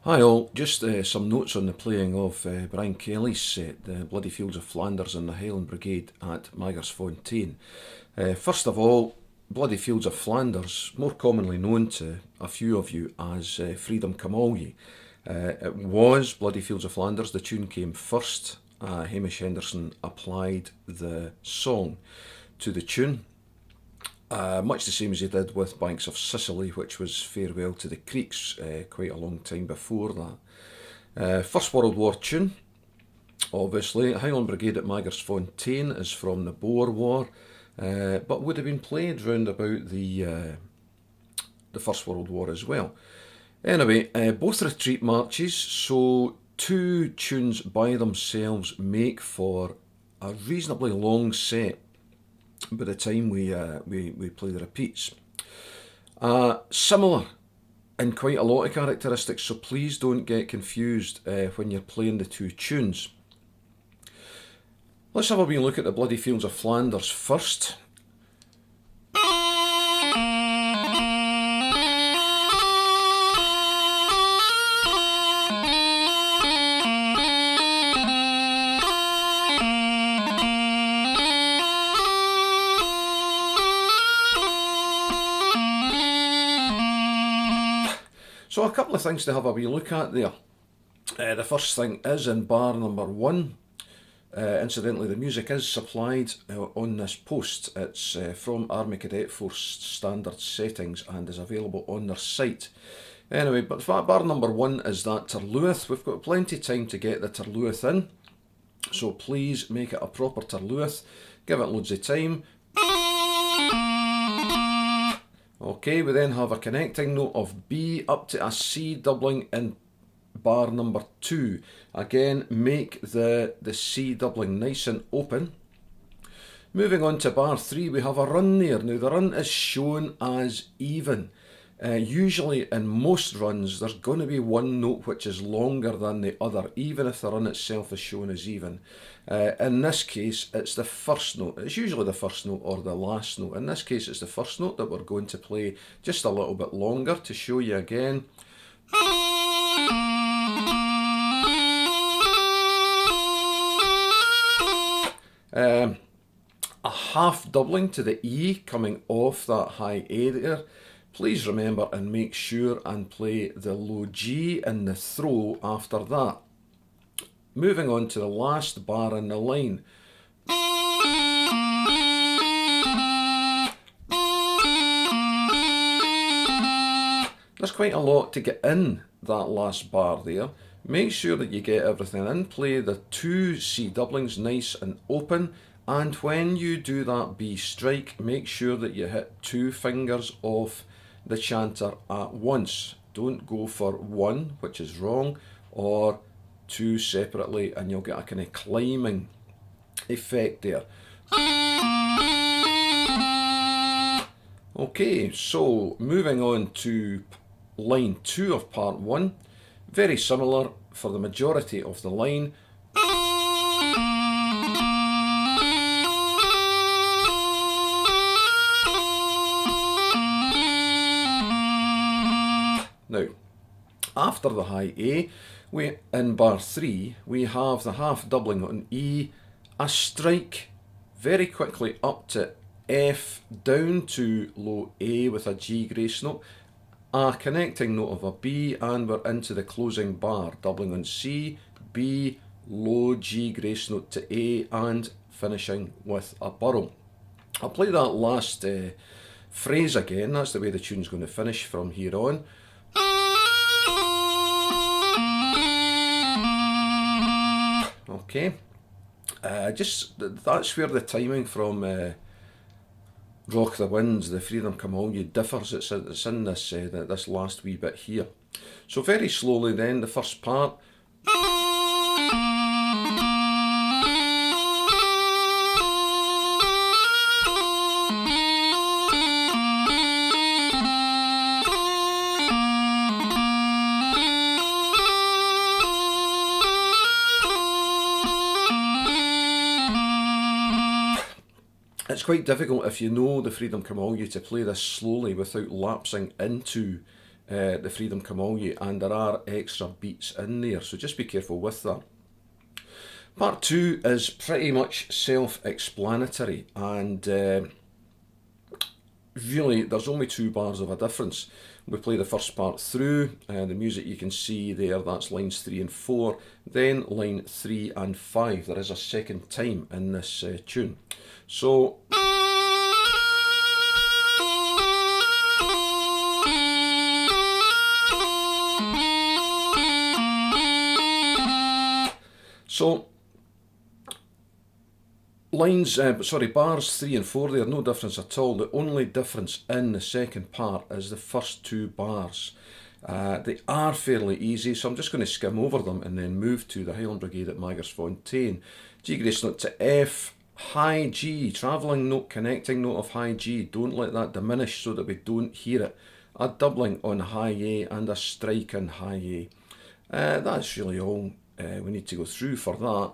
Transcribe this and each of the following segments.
Hi all, just some notes on the playing of Brian Kelly's set, the Bloody Fields of Flanders and the Highland Brigade at Magersfontein. First of all, Bloody Fields of Flanders, more commonly known to a few of you as Freedom Come All Ye. It was Bloody Fields of Flanders, the tune came first. Hamish Henderson applied the song to the tune. Much the same as he did with Banks of Sicily, which was Farewell to the Creeks, quite a long time before that. First World War tune, obviously. Highland Brigade at Magersfontein is from the Boer War, but would have been played round about the First World War as well. Anyway, both retreat marches, so two tunes by themselves make for a reasonably long set by the time we play the repeats. Similar in quite a lot of characteristics, so please don't get confused when you're playing the two tunes. Let's have a wee look at the Bloody Fields of Flanders first. So a couple of things to have a wee look at there. The first thing is in bar number 1. Incidentally, the music is supplied on this post. It's from Army Cadet Force standard settings and is available on their site. Anyway, but bar number 1 is that Terluith. We've got plenty of time to get the Terluith in, so please make it a proper Terluith. Give it loads of time. Okay, we then have a connecting note of B up to a C doubling in bar number 2. Again, make the C doubling nice and open. Moving on to bar 3, we have a run there. Now the run is shown as even. Usually in most runs there's going to be one note which is longer than the other, even if the run itself is shown as even. In this case it's the first note. It's usually the first note or the last note. In this case it's the first note that we're going to play just a little bit longer to show you again. A half doubling to the E coming off that high A there. Please remember and make sure and play the low G in the throw after that. Moving on to the last bar in the line. There's quite a lot to get in that last bar there. Make sure that you get everything in. Play the two C doublings nice and open. And when you do that B strike, make sure that you hit 2 fingers off the chanter at once. Don't go for 1, which is wrong, or 2 separately, and you'll get a kind of climbing effect there. Okay, so moving on to line 2 of part 1. Very similar for the majority of the line. Now, after the high A, in bar 3, we have the half doubling on E, a strike very quickly up to F, down to low A with a G grace note, a connecting note of a B, and we're into the closing bar, doubling on C, B, low G grace note to A, and finishing with a burrow. I'll play that last phrase again. That's the way the tune's going to finish from here on. Okay, that's where the timing from Rock the Winds, the Freedom Come All Ye differs. It's in this last wee bit here. So very slowly then, the first part. It's quite difficult if you know the Freedom Come All Ye to play this slowly without lapsing into the Freedom Camalie, and there are extra beats in there, so just be careful with that. Part 2 is pretty much self-explanatory, and really there's only 2 bars of a difference. We play the first part through, the music you can see there, that's lines 3 and 4, then line 3 and 5. There is a second time in this tune. So bars 3 and 4 there, no difference at all. The only difference in the second part is the first 2 bars. They are fairly easy, so I'm just going to skim over them and then move to the Highland Brigade at Magersfontein. G grace note to F, high G, travelling note, connecting note of high G. Don't let that diminish so that we don't hear it. A doubling on high A and a strike in high A. That's really all we need to go through for that.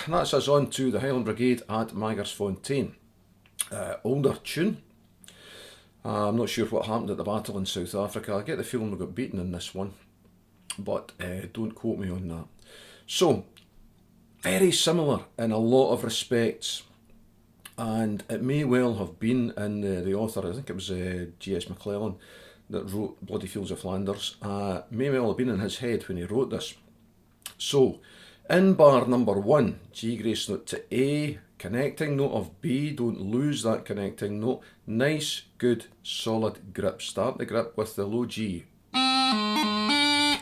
That's us on to the Highland Brigade at Magersfontein. Older tune. I'm not sure what happened at the battle in South Africa. I get the feeling we got beaten in this one, but don't quote me on that. So, very similar in a lot of respects, and it may well have been in the author, I think it was G.S. McClellan that wrote Bloody Fields of Flanders, may well have been in his head when he wrote this. So, in bar number 1, G grace note to A, connecting note of B, don't lose that connecting note. Nice, good, solid grip. Start the grip with the low G. And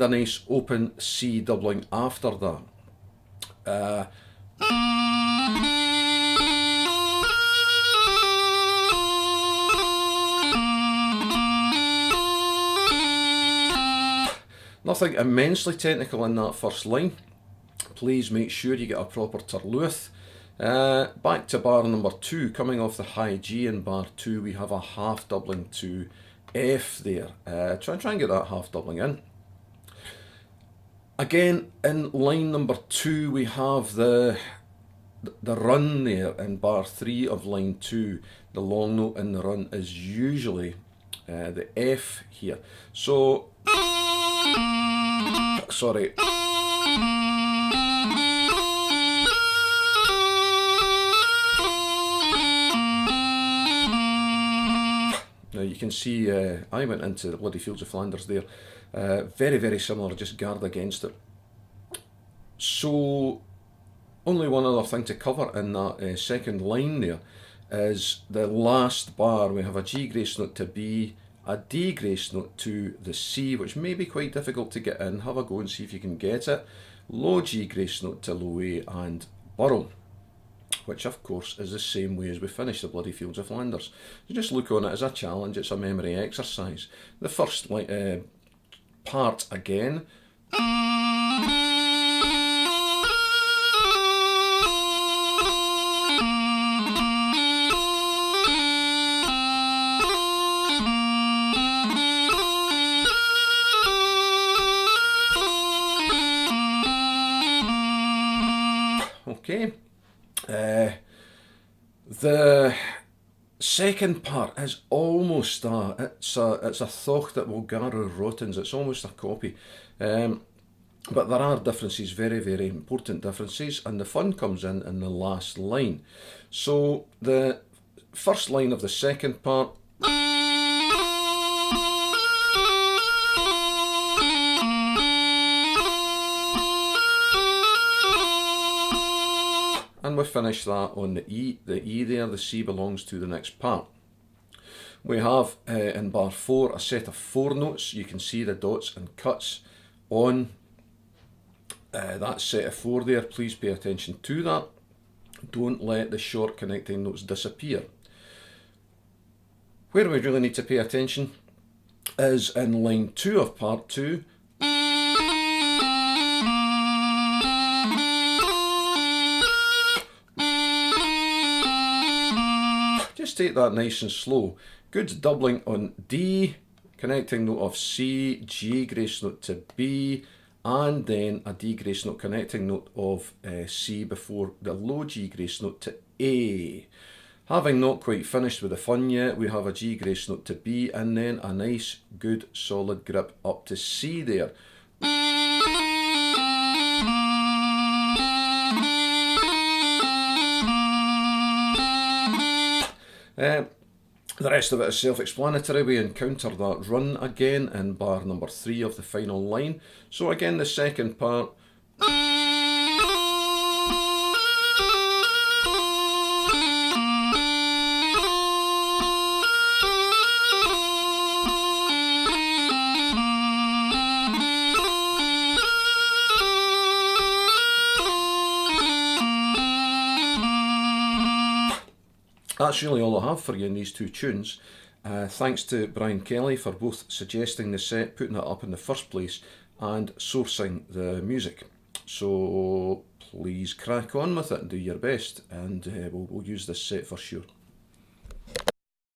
a nice open C doubling after that. Nothing immensely technical in that first line. Please make sure you get a proper turluith. Back to bar number 2, coming off the high G in bar 2, we have a half doubling to F there. Try and get that half doubling in. Again, in line number 2, we have the run there in bar 3 of line 2. The long note in the run is usually the F here. So, sorry. Now you can see I went into the Bloody Fields of Flanders there. Very, very similar, just guard against it. So, only one other thing to cover in that second line there is the last bar. We have a G grace note to B, a D grace note to the C, which may be quite difficult to get in. Have a go and see if you can get it. Low G grace note to low A and burrow, which of course is the same way as we finished the Bloody Fields of Flanders. So just look on it as a challenge, it's a memory exercise. The first part again. Okay. The second part is almost it's a thocht that will garu rotens. It's almost a copy, but there are differences, very, very important differences, and the fun comes in the last line. So the first line of the second part. And we finish that on the E there, the C belongs to the next part. We have in bar 4 a set of 4 notes. You can see the dots and cuts on That set of 4 there, please pay attention to that. Don't let the short connecting notes disappear. Where we really need to pay attention is in line 2 of part 2. Just take that nice and slow. Good doubling on D, connecting note of C, G grace note to B, and then a D grace note connecting note of C before the low G grace note to A. Having not quite finished with the fun yet, we have a G grace note to B, and then a nice, good, solid grip up to C there. The rest of it is self-explanatory. We encounter that run again in bar number 3 of the final line. So again, the second part. That's really all I have for you in these 2 tunes. Thanks to Brian Kelly for both suggesting the set, putting it up in the first place, and sourcing the music. So please crack on with it and do your best, and we'll use this set for sure.